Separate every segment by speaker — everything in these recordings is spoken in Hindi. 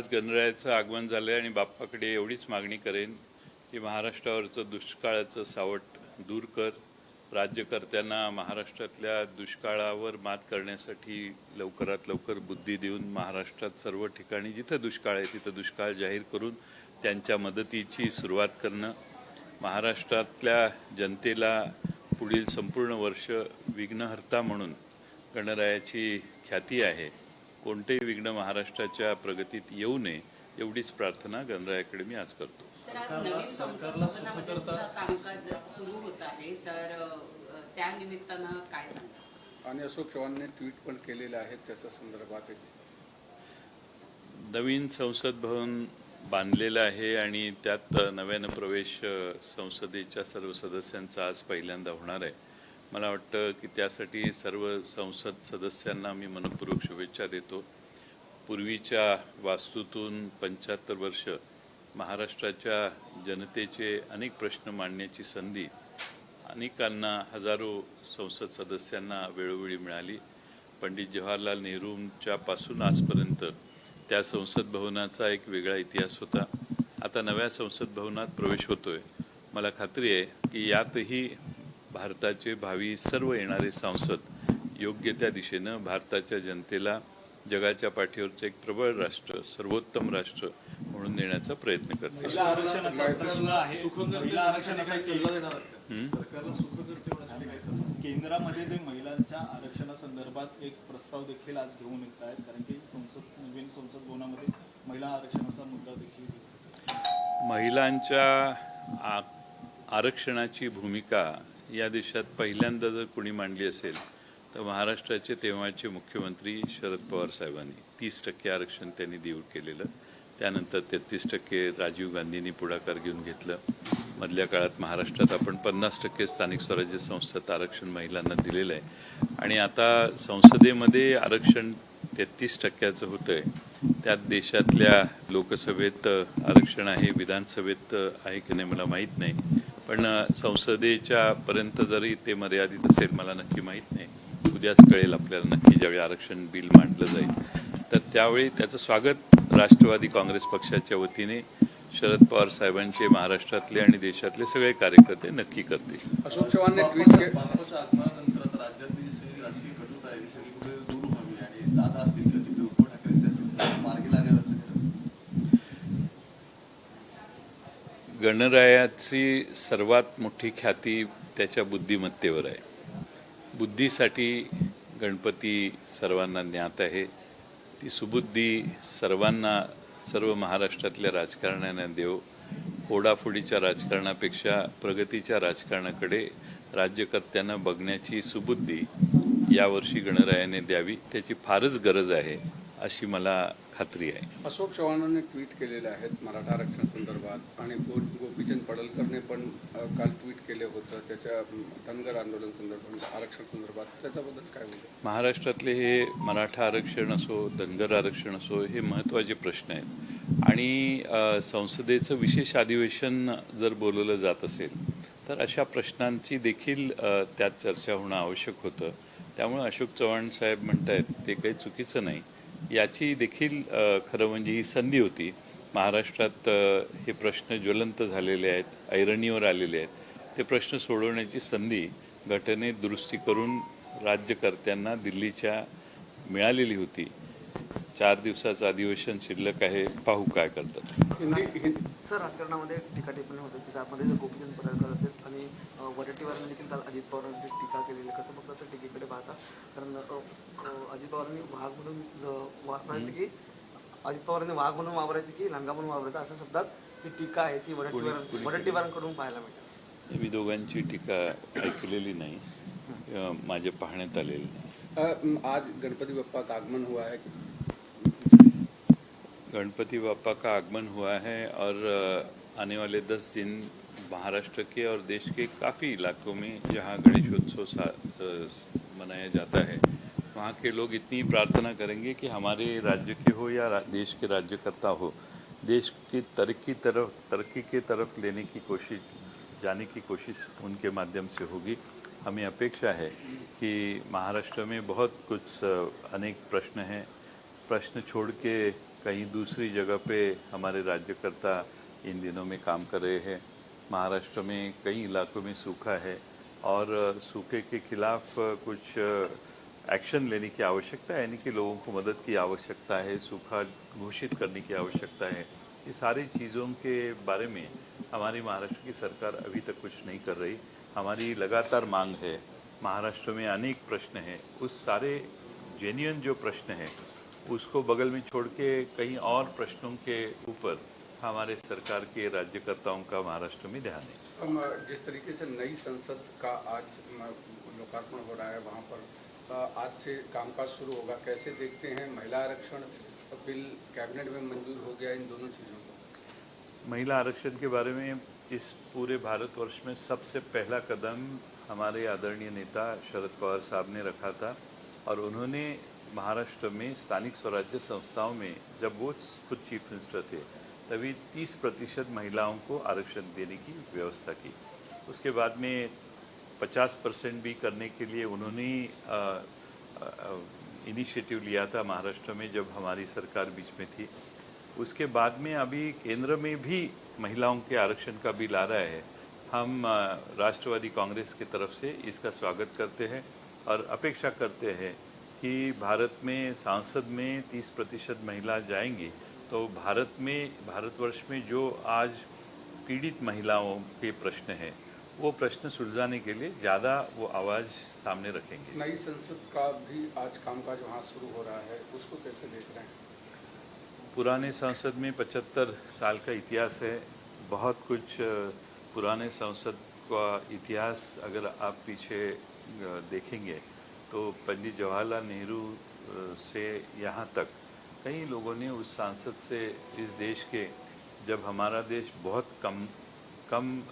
Speaker 1: आज गणरायाचं आगमन झालं आहे आणि बाप्पाकडे एवढीच मागणी करेन की महाराष्ट्रावरचं दुष्काळाचं सावट दूर कर. राज्यकर्त्यांना महाराष्ट्रातल्या दुष्काळावर मात करण्यासाठी लवकरात लवकर बुद्धी देऊन महाराष्ट्रात सर्व ठिकाणी जिथं दुष्काळ आहे तिथं दुष्काळ जाहीर करून त्यांच्या मदतीची सुरुवात करणं. महाराष्ट्रातल्या जनतेला पुढील संपूर्ण वर्ष विघ्नहर्ता म्हणून गणरायाची ख्याती आहे. कोणतेही विघ्न महाराष्ट्राच्या प्रगतीत येऊ नये एवढीच प्रार्थना गणरायाकडे मी आज करतो.
Speaker 2: सरकारला कामकाज सुरू होत आहे तर त्या निमित्तानं काय सांगता?
Speaker 3: आणि अशोक चव्हाणांनी ट्विट पण केलेले आहेत त्याच्या संदर्भात.
Speaker 1: नवीन संसद भवन बांधलेलं आहे आणि त्यात नव्यानं प्रवेश संसदेच्या सर्व सदस्यांचा आज पहिल्यांदा होणार आहे. मला वाटतं की त्यासाठी सर्व संसद सदस्यांना मी मनपूर्वक शुभेच्छा देतो. पूर्वीच्या वास्तूतून 75 वर्ष महाराष्ट्राच्या जनतेचे अनेक प्रश्न मांडण्याची संधी अनेकांना हजारो संसद सदस्यांना वेळोवेळी मिळाली. पंडित जवाहरलाल नेहरूंच्या पासून आजपर्यंत त्या संसद भवनाचा एक वेगळा इतिहास होता. आता नव्या संसद भवनात प्रवेश होतोय. मला खात्री आहे की यातही भारताचे भावी सर्व येणारे संसद योग्य त्या दिशेनं भारताच्या जनतेला जगाच्या पाठीवरचं एक प्रबळ राष्ट्र, सर्वोत्तम राष्ट्र म्हणून देण्याचा प्रयत्न करते.
Speaker 4: केंद्रामध्ये जे महिलांच्या आरक्षणासंदर्भात एक प्रस्ताव देखील आज घेऊन येत आहेत, कारण की नवीन संसद भवनामध्ये महिला आरक्षणाचा मुद्दा देखील.
Speaker 1: महिलांच्या आरक्षणाची भूमिका या देशात पहिल्यांदा जर कोणी मांडली असेल तर महाराष्ट्राचे तेव्हाचे मुख्यमंत्री शरद पवार साहेबांनी 30% आरक्षण त्यांनी देऊ केलेलं. त्यानंतर 33% राजीव गांधींनी पुढाकार घेऊन घेतलं. मधल्या काळात महाराष्ट्रात आपण 50% स्थानिक स्वराज्य संस्थेत आरक्षण महिलांना दिलेलं आहे आणि आता संसदेमध्ये आरक्षण 33% होतं आहे. त्यात देशातल्या लोकसभेत आरक्षण आहे, विधानसभेत आहे की नाही मला माहीत नाही, पण संसदेच्या पर्यंत जरी ते मर्यादित असेल मला नक्की माहीत नाही. उद्याच कळेल आपल्याला नक्की ज्यावेळी आरक्षण बिल मांडलं जाईल तर त्यावेळी त्याचं स्वागत राष्ट्रवादी काँग्रेस पक्षाच्या वतीने शरद पवार साहेबांचे महाराष्ट्रातले आणि देशातले सगळे कार्यकर्ते नक्की करतील.
Speaker 3: अशोक चव्हाणांनी ट्विट केलं
Speaker 5: बाप्पाच्या आगमनानंतर आता राज्यातली सगळी राजकीय कटुता आहे सगळी कुठे दूर व्हावी आणि दादा असतील किंवा तिकडे उद्धव ठाकरेंचे असतील मार्गी लागेल असं
Speaker 1: गणरायाची सर्वात मोठी ख्याती त्याच्या बुद्धिमत्तेवर आहे. बुद्धीसाठी गणपती सर्वांना ज्ञात आहे. ती सुबुद्धी सर्वांना, सर्व महाराष्ट्रातल्या राजकारण्यांना देव. फोडाफोडीच्या राजकारणापेक्षा प्रगतीच्या राजकारणाकडे राज्यकर्त्यांना बघण्याची सुबुद्धी यावर्षी गणरायाने द्यावी. त्याची फारच गरज आहे अशी मला खात्री आहे.
Speaker 3: अशोक चव्हाणांनी ट्विट केलेले आहेत मराठा आरक्षण संदर्भात आणि गोपीचंद पडळकरने पण काल ट्विट केले होतं त्याच्या धनगर आंदोलन संदर्भात, आरक्षण संदर्भात. त्याच्याबद्दल काय बोलतो?
Speaker 1: महाराष्ट्रातले हे मराठा आरक्षण असो, धनगर आरक्षण असो, हे महत्त्वाचे प्रश्न आहेत आणि संसदेचं विशेष अधिवेशन जर बोलवलं जात असेल तर अशा प्रश्नांची देखील त्यात चर्चा होणं आवश्यक होतं. त्यामुळे अशोक चव्हाण साहेब म्हणत आहेत ते काही चुकीचं नाही. याची देखील खरं म्हणजे ही संधी होती. महाराष्ट्रात हे प्रश्न ज्वलंत झालेले आहेत, ऐरणीवर आलेले आहेत. ते प्रश्न सोडवण्याची संधी घटनेत दुरुस्ती करून राज्यकर्त्यांना दिल्लीच्या मिळालेली होती. 4 दिवसाचं अधिवेशन शिल्लक आहे, पाहू काय करतात.
Speaker 6: सर, राजकारणामध्ये टीका टिप्पणी होत असते, त्यामध्ये जर गोपीचंद पडळकर असेल आणि वडेट्टीवारांनी देखील काल अजित पवारांची टीका केलेली, कसं बघता तर टीकेकडे पाहता? कारण अजित पवारांनी वाघ म्हणून वापरायचे की अजित पवारांनी वाघ म्हणून वापरायचे की लंगा म्हणून वापरायचं अशा शब्दात ही टीका आहे ती वडेट्टीवारांकडून पाहायला मिळते.
Speaker 1: मी दोघांची टीका ऐकलेली नाही, माझ्या पाहण्यात आलेली नाही.
Speaker 3: आज गणपति बप्पा का आगमन हुआ है.
Speaker 1: गणपति बप्पा का आगमन हुआ है और आने वाले 10 दिन महाराष्ट्र के और देश के काफ़ी इलाकों में जहाँ गणेशोत्सव मनाया जाता है वहाँ के लोग इतनी प्रार्थना करेंगे कि हमारे राज्य के हो या देश के राज्यकर्ता हो, देश की तरक्की के तरफ लेने की कोशिश, जाने की कोशिश उनके माध्यम से होगी. हमें अपेक्षा है कि महाराष्ट्र में बहुत कुछ अनेक प्रश्न हैं. प्रश्न छोड़ के कहीं दूसरी जगह पे हमारे राज्यकर्ता इन दिनों में काम कर रहे हैं। महाराष्ट्र में कई इलाकों में सूखा है और सूखे के खिलाफ कुछ एक्शन लेने की आवश्यकता है, यानी कि लोगों को मदद की आवश्यकता है, सूखा घोषित करने की आवश्यकता है। ये सारी चीज़ों के बारे में हमारी महाराष्ट्र की सरकार अभी तक कुछ नहीं कर रही। हमारी लगातार मांग है। महाराष्ट्र में अनेक प्रश्न हैं, उस सारे जेन्युइन जो प्रश्न हैं उसको बगल में छोड़ के कहीं और प्रश्नों के ऊपर हमारे सरकार के राज्यकर्ताओं का महाराष्ट्र में ध्यान है।
Speaker 3: हम जिस तरीके से नई संसद का आज लोकार्पण हो रहा है, वहाँ पर आज से कामकाज शुरू होगा, कैसे देखते हैं? महिला आरक्षण बिल कैबिनेट में मंजूर हो गया, इन दोनों चीज़ों को।
Speaker 1: महिला आरक्षण के बारे में इस पूरे भारतवर्ष में सबसे पहला कदम हमारे आदरणीय नेता शरद पवार साहब ने रखा था और उन्होंने महाराष्ट्र में स्थानिक स्वराज्य संस्थाओं में, जब वो खुद चीफ मिनिस्टर थे, तभी 30% महिलाओं को आरक्षण देने की व्यवस्था की। उसके बाद में 50% भी करने के लिए उन्होंने इनिशिएटिव लिया था महाराष्ट्र में, जब हमारी सरकार बीच में थी। उसके बाद में अभी केंद्र में भी महिलाओं के आरक्षण का बिल आ रहा है। हम राष्ट्रवादी कांग्रेस की तरफ से इसका स्वागत करते हैं और अपेक्षा करते हैं कि भारत में संसद में 30% महिला जाएंगी तो भारतवर्ष में जो आज पीड़ित महिलाओं के प्रश्न हैं वो प्रश्न सुलझाने के लिए ज़्यादा वो आवाज़ सामने रखेंगे।
Speaker 3: नई संसद का भी आज कामकाज वहाँ शुरू हो रहा है, उसको कैसे देख रहे हैं?
Speaker 1: पुराने संसद में 75 साल का इतिहास है। बहुत कुछ पुराने संसद का इतिहास अगर आप पीछे देखेंगे तो पंडित जवाहरलाल नेहरू से यहाँ तक कई लोगों ने उस सांसद से इस देश के, जब हमारा देश बहुत कम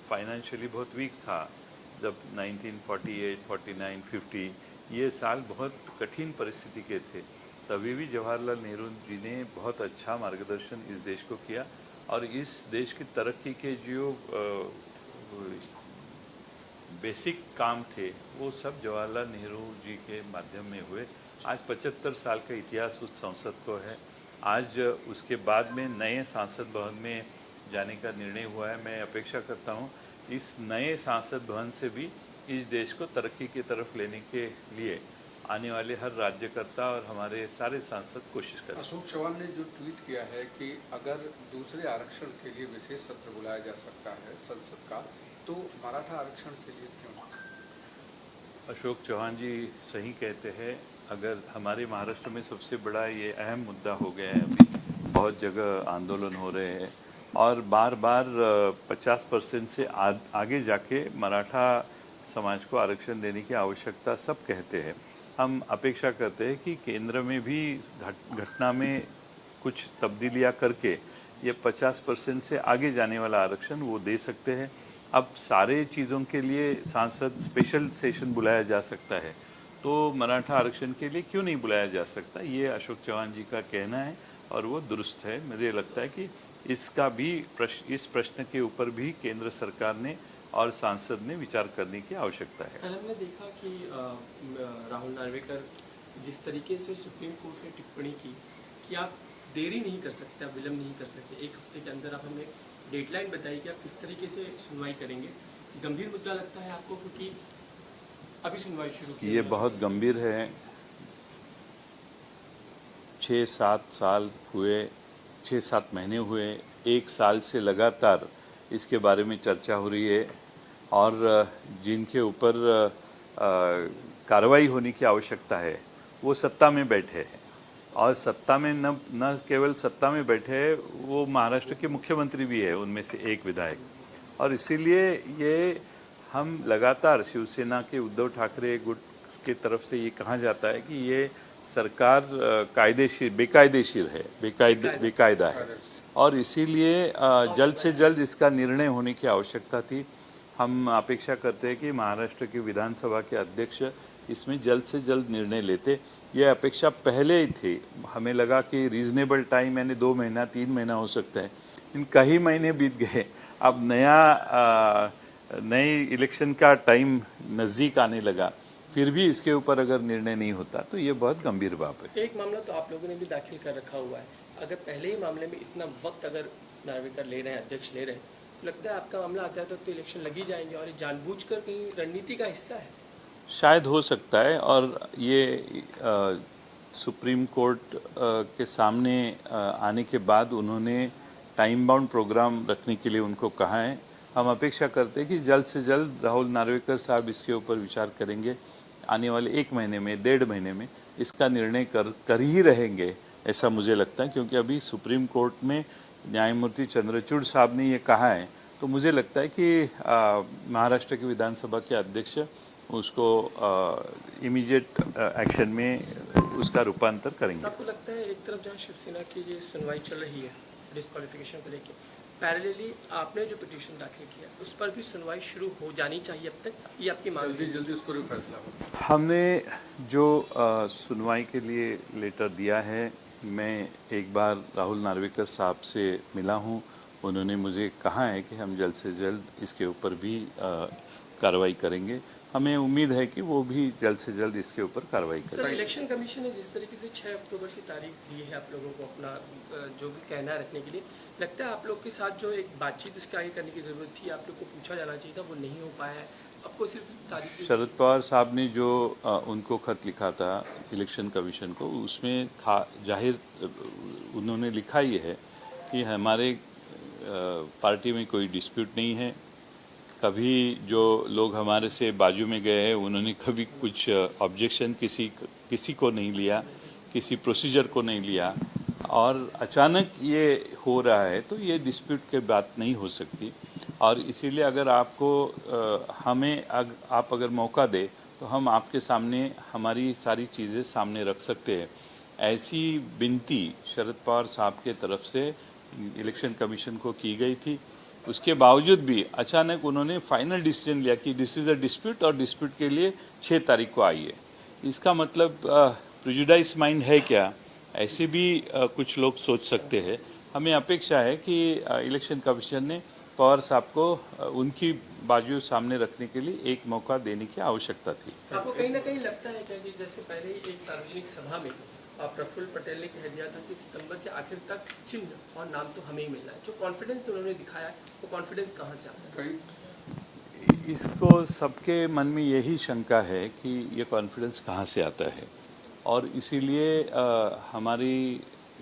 Speaker 1: फाइनेंशियली बहुत वीक था, जब 1948, 49, 50 ये साल बहुत कठिन परिस्थिति के थे, तभी भी जवाहरलाल नेहरू जी ने बहुत अच्छा मार्गदर्शन इस देश को किया और इस देश की तरक्की के जो बेसिक काम थे वो सब जवाहरलाल नेहरू जी के माध्यम में हुए। आज 75 साल का इतिहास उस संसद को है। आज उसके बाद में नए संसद भवन में जाने का निर्णय हुआ है। मैं अपेक्षा करता हूँ इस नए संसद भवन से भी इस देश को तरक्की की तरफ लेने के लिए आने वाले हर राज्यकर्ता और हमारे सारे सांसद कोशिश करें।
Speaker 3: अशोक चौहान ने जो ट्वीट किया है कि अगर दूसरे आरक्षण के लिए विशेष सत्र बुलाया जा सकता है संसद का, तो मराठा आरक्षण के लिए क्यों?
Speaker 1: अशोक चौहान जी सही कहते हैं। अगर हमारे महाराष्ट्र में सबसे बड़ा ये अहम मुद्दा हो गया है, अभी बहुत जगह आंदोलन हो रहे हैं और बार बार 50% से आगे जाके मराठा समाज को आरक्षण देने की आवश्यकता सब कहते हैं। हम अपेक्षा करते हैं कि केंद्र में भी घटना में कुछ तब्दीलियां करके ये 50% से आगे जाने वाला आरक्षण वो दे सकते हैं। अब सारे चीज़ों के लिए सांसद स्पेशल सेशन बुलाया जा सकता है, तो मराठा आरक्षण के लिए क्यों नहीं बुलाया जा सकता? ये अशोक चौहान जी का कहना है और वो दुरुस्त है। मुझे लगता है कि इसका भी इस प्रश्न के ऊपर भी केंद्र सरकार ने और सांसद ने विचार करने की आवश्यकता है।
Speaker 7: कल हमने देखा कि राहुल नार्वेकर जिस तरीके से सुप्रीम कोर्ट ने टिप्पणी की कि आप देरी नहीं कर सकते, आप विलम्ब नहीं कर सकते, एक हफ्ते के अंदर आप हमें डेडलाइन बताइए कि आप किस तरीके से सुनवाई करेंगे। गंभीर मुद्दा लगता है आपको, क्योंकि अभी सुनवाई शुरू की
Speaker 1: ये बहुत गंभीर है। 6-7 महीने हुए, एक साल से लगातार इसके बारे में चर्चा हो रही है और जिनके ऊपर कार्रवाई होने की आवश्यकता है वो सत्ता में बैठे हैं और सत्ता में न केवल सत्ता में बैठे हैं, वो महाराष्ट्र के मुख्यमंत्री भी है, उनमें से एक विधायक। और इसीलिए ये हम लगातार शिवसेना के उद्धव ठाकरे गुट के तरफ से ये कहा जाता है कि ये सरकार बेकायदा है और इसीलिए जल्द से जल्द इसका निर्णय होने की आवश्यकता थी। हम अपेक्षा करते हैं कि महाराष्ट्र के विधानसभा के अध्यक्ष इसमें जल्द से जल्द निर्णय लेते। ये अपेक्षा पहले ही थी। हमें लगा कि रीजनेबल टाइम यानी 2 महीना 3 महीना हो सकता है, इन कई महीने बीत गए। अब नए इलेक्शन का टाइम नज़दीक आने लगा, फिर भी इसके ऊपर अगर निर्णय नहीं होता तो ये बहुत गंभीर बात है।
Speaker 7: एक मामला तो आप लोगों ने भी दाखिल कर रखा हुआ है, अगर पहले ही मामले में इतना वक्त अगर नार्वेकर ले रहे हैं, अध्यक्ष ले रहे हैं, तो लगता है आपका मामला आता है तो इलेक्शन लग ही जाएंगे और ये जानबूझकर कहीं रणनीति का हिस्सा है।
Speaker 1: शायद हो सकता है, और ये सुप्रीम कोर्ट के सामने आने के बाद उन्होंने टाइम बाउंड प्रोग्राम रखने के लिए उनको कहा है। हम अपेक्षा करते हैं कि जल्द से जल्द राहुल नार्वेकर साहब इसके ऊपर विचार करेंगे। आने वाले 1 महीने में, 1.5 महीने में इसका निर्णय कर ही रहेंगे, ऐसा मुझे लगता है, क्योंकि अभी सुप्रीम कोर्ट में न्यायमूर्ति चंद्रचूड़ साहब ने ये कहा है। तो मुझे लगता है कि महाराष्ट्र के विधानसभा के अध्यक्ष उसको इमीडिएट एक्शन में उसका रूपांतर करेंगे।
Speaker 7: आपको लगता है एक तरफ जहाँ शिवसेना की ये सुनवाई चल रही है डिस्क्वालिफिकेशन को लेकर, पैरेलली आपने जो पिटीशन दाखिल किया उस पर भी सुनवाई शुरू हो जानी चाहिए अब तक, ये आपकी मांग है?
Speaker 3: जल्दी उस पर भी फैसला हो।
Speaker 1: हमने जो सुनवाई के लिए लेटर दिया है, मैं एक बार राहुल नार्वेकर साहब से मिला हूं। उन्होंने मुझे कहा है कि हम जल्द से जल्द इसके ऊपर भी कार्रवाई करेंगे। हमें उम्मीद है कि वो भी जल्द से जल्द इसके ऊपर कार्रवाई
Speaker 7: सर,
Speaker 1: करेंगे।
Speaker 7: इलेक्शन कमीशन ने जिस तरीके से 6 अक्टूबर की तारीख दी है आप लोगों को अपना जो भी कहना है रखने के लिए, लगता है आप लोग के साथ जो एक बातचीत उसके आगे करने की ज़रूरत थी, आप लोग को पूछा जाना चाहिए था, वो नहीं हो पाया है। आपको सिर्फ तारीख
Speaker 1: शरद पवार साहब ने जो उनको खत लिखा था इलेक्शन कमीशन को, उसमें जाहिर उन्होंने लिखा ये है कि हमारे पार्टी में कोई डिस्प्यूट नहीं है। कभी जो लोग हमारे से बाजू में गए हैं उन्होंने कभी कुछ ऑब्जेक्शन किसी को नहीं लिया, किसी प्रोसीजर को नहीं लिया, और अचानक ये हो रहा है तो ये डिस्प्यूट के बात नहीं हो सकती। और इसीलिए अगर आपको आप अगर मौका दे तो हम आपके सामने हमारी सारी चीज़ें सामने रख सकते हैं। ऐसी विनती शरद पवार साहब के तरफ से इलेक्शन कमीशन को की गई थी। उसके बावजूद भी अचानक उन्होंने फाइनल डिसीजन लिया कि दिस इज़ अ डिस्प्यूट, और डिस्प्यूट के लिए 6 तारीख को आइए। इसका मतलब प्रेजुडाइज माइंड है क्या, ऐसे भी कुछ लोग सोच सकते हैं। हमें अपेक्षा है कि इलेक्शन कमीशन ने पवार साहब को उनकी बाजू सामने रखने के लिए एक मौका देने की आवश्यकता थी।
Speaker 7: आपको कहीं ना कहीं लगता है क्या कि जैसे पहले ही एक सार्वजनिक सभा में प्रफुल्ल पटेल ने कह दिया था कि सितंबर के आखिर तक चिन्ह और नाम तो हमें ही मिलना है, जो कॉन्फिडेंस उन्होंने दिखाया है वो कॉन्फिडेंस कहाँ से आता है?
Speaker 1: इसको सबके मन में यही शंका है कि ये कॉन्फिडेंस कहाँ से आता है, और इसीलिए हमारी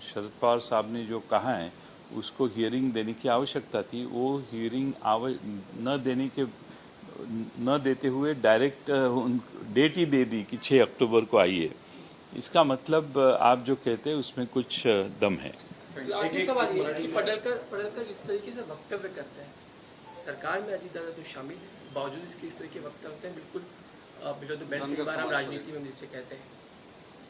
Speaker 1: शरद पवार साहब ने जो कहा है उसको हियरिंग देने की आवश्यकता थी। वो हियरिंग न देते हुए डायरेक्ट डेट ही दे दी कि 6 अक्टूबर को आइए। इसका मतलब आप जो कहते हैं उसमें कुछ दम है।
Speaker 7: आखिरी सवाल ये है कि पडळकर जिस तरीके से वक्तव्य करते हैं, सरकार में अजीत दादा तो शामिल है, बावजूद इसके इस तरह के वक्तव्य करते हैं, बिल्कुल बिलो द बेल्ट, एक बार हम राजनीति में जिसे कहते हैं,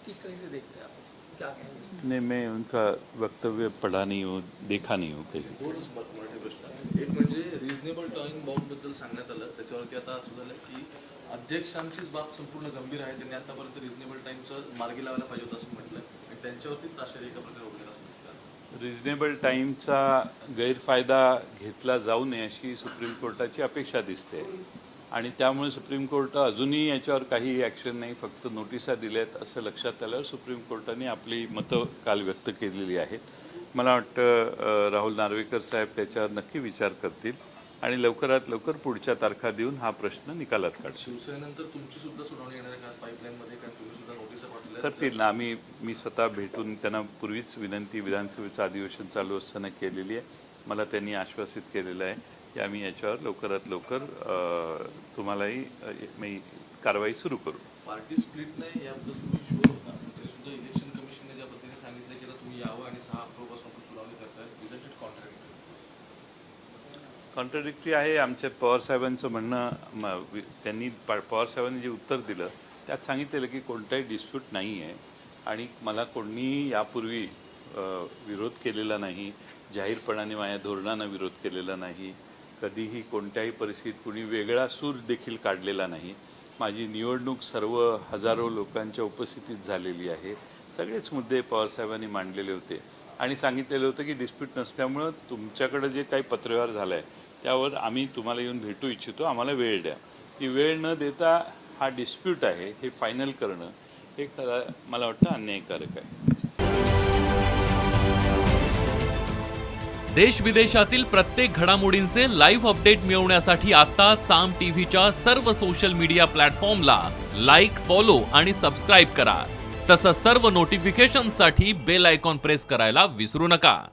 Speaker 7: किस तरह से देखते हैं आप इसको? क्या कहेंगे इस पर?
Speaker 1: नहीं, मैं उनका वक्तव्य पढ़ा नहीं हूँ, देखा नहीं हूँ कहीं।
Speaker 5: थोडंच मराठी प्रश्न. एक म्हणजे रिझनेबल टाइम बाउंड बद्दल सांगण्यात आलं, त्याच्यावरती आता असं झालं की अध्यक्षांचीच बाब संपूर्ण गंभीर आहे. त्यांनी आतापर्यंत रिझनेबल टाइमचं मार्गी लावायला पाहिजे होतं असं म्हटलं, आणि त्यांच्यावरतीच आश्चर्य एका प्रकारे उडलेलं असं दिसतं.
Speaker 1: रिजनेबल टाईमचा गैरफायदा घेतला जाऊ नये अशी सुप्रीम कोर्टाची अपेक्षा दिसते, आणि त्यामुळे सुप्रीम कोर्ट अजूनही याच्यावर काही ॲक्शन नाही, फक्त नोटिसा दिल्यात असं लक्षात आल्यावर सुप्रीम कोर्टाने आपली मतं काल व्यक्त केलेली आहेत. मला वाटतं राहुल नार्वेकर साहेब त्याच्यावर नक्की विचार करतील आणि लवकरात लवकर पुढच्या तारखा देऊन हा प्रश्न निकालात काढतील.
Speaker 5: शिवसेनेनंतर तुमची सुद्धा सुनावणी येणार आहे का पाईपलाईनमध्ये, कारण तुम्ही सुद्धा नोटिसा पाठवल्या
Speaker 1: करतील ना. मी स्वतः भेटून त्यांना पूर्वीच विनंती विधानसभेचं अधिवेशन चालू असताना केलेली आहे. मला त्यांनी आश्वासित केलेलं आहे की आम्ही याच्यावर लवकरात लवकर तुम्हालाही मी कारवाई सुरू करू.
Speaker 5: पार्टी स्प्लिट नाही याबद्दल तुम्ही शुअर होता, तरी सुद्धा इलेक्शन कमिशनने ज्या पद्धतीने सांगितलं की आता तुम्ही यावं आणि 6 ऑक्टोबरपासून आपण सुनावणी करताय, इजंट इट
Speaker 1: कॉन्ट्रडिक्टरी आहे. आमच्या पवार साहेबांचं म्हणणं त्यांनी पवार साहेबांनी जे उत्तर दिलं त्यात सांगितलेलं की कोणताही डिस्प्यूट नाही आहे, आणि मला कोणीही यापूर्वी विरोध केलेला नाही, जाहीरपणाने माझ्या धोरणांना विरोध केलेला नाही, कधीही कोणत्याही परिस्थितीत कुणी वेगळा सूर देखील काढलेला नाही. माझी निवडणूक सर्व हजारो लोकांच्या उपस्थितीत झालेली आहे. सगळेच मुद्दे पवारसाहेबांनी मांडलेले होते आणि सांगितलेलं होतं की डिस्प्यूट नसल्यामुळं तुमच्याकडे जे काही पत्रव्यवहार झाला आहे त्यावर आम्ही तुम्हाला येऊन भेटू इच्छितो, आम्हाला वेळ द्या. ती वेळ न देता हा डिस्प्यूट आहे हे फायनल करणं हे खरं मला वाटतं अन्यायकारक आहे.
Speaker 8: देश विदेशातील प्रत्येक घडामोडींचे लाईव्ह अपडेट मिळवण्यासाठी आता साम टीव्हीच्या सर्व सोशल मीडिया प्लॅटफॉर्मला लाईक, फॉलो आणि सबस्क्राईब करा. तसंच सर्व नोटिफिकेशनसाठी बेल आयकॉन प्रेस करायला विसरू नका.